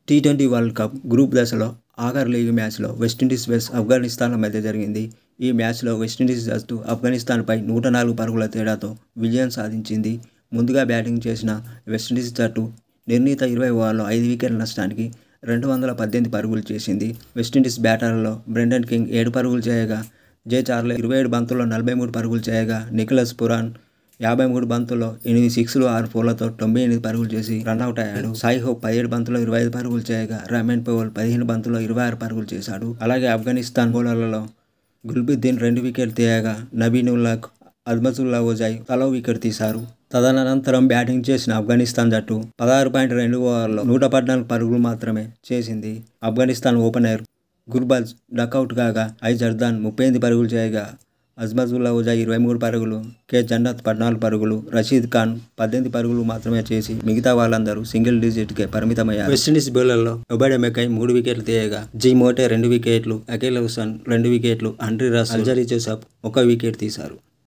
T20 world cup group దశలో ఆఖరి league మ్యాచ్లో వెస్టిండీస్ వెస్ట్ ఆఫ్ఘనిస్తాన్ల మధ్య జరిగింది. ఈ మ్యాచ్లో వెస్టిండీస్ జట్టు ఆఫ్ఘనిస్తాన్పై 104 పరుగుల తేడాతో విజయం సాధించింది. ముందుగా బ్యాటింగ్ చేసిన వెస్టిండీస్ జట్టు నిర్ణీత 20 ఓవర్లలో 5 వికెట్ల నష్టానికి 218 పరుగులు చేసింది. వెస్టిండీస్ బ్యాటర్లలో బ్రెండన్ కింగ్ 7 పరుగులు చేయగా, జే చార్లీ 27 బంతుల్లో 43 పరుగులు చేయగా, నికోలస్ పురాన్ 53 బంతుల్లో 8 సిక్స్లు 6 ఫోర్లతో 98 పరుగులు చేసి రన్అట్ అయ్యాడు. సాయి హోప్ 17 బంతుల్లో 25 పరుగులు చేయగా, రమేన్ పవల్ 15 బంతుల్లో 26 పరుగులు చేశాడు. అలాగే ఆఫ్ఘనిస్తాన్ బౌలర్లలో గుల్బుద్దీన్ 2 వికెట్లు తీయగా, నబీనుల్లా, అజ్మతుల్లా ఓజాయ్ తలో వికెట్ తీశారు. తదనంతరం బ్యాటింగ్ చేసిన ఆఫ్ఘనిస్తాన్ జట్టు 16.2 ఓవర్లలో 114 పరుగులు మాత్రమే చేసింది. ఆఫ్ఘనిస్తాన్ ఓపెనర్ గుర్బజ్ డకౌట్ కాగా, ఐ జర్దాన్ 38 పరుగులు చేయగా, అజ్మతుల్లా ఓజాయ్ 23 పరుగులు, కే జన్నత్ 14 పరుగులు, రషీద్ ఖాన్ 18 పరుగులు మాత్రమే చేసి మిగతా వాళ్ళందరూ సింగిల్ డిజిట్కే పరిమితమయ్యారు. వెస్టిండీస్ బౌలర్లో ఒబైడ్ మెకై 3 వికెట్లు తీయగా, జీ మోటే 2 వికెట్లు, అఖిల్ హుసన్ 2 వికెట్లు, హెన్రీ రస్, అల్జరీ జోసెఫ్ 1 వికెట్ తీశారు.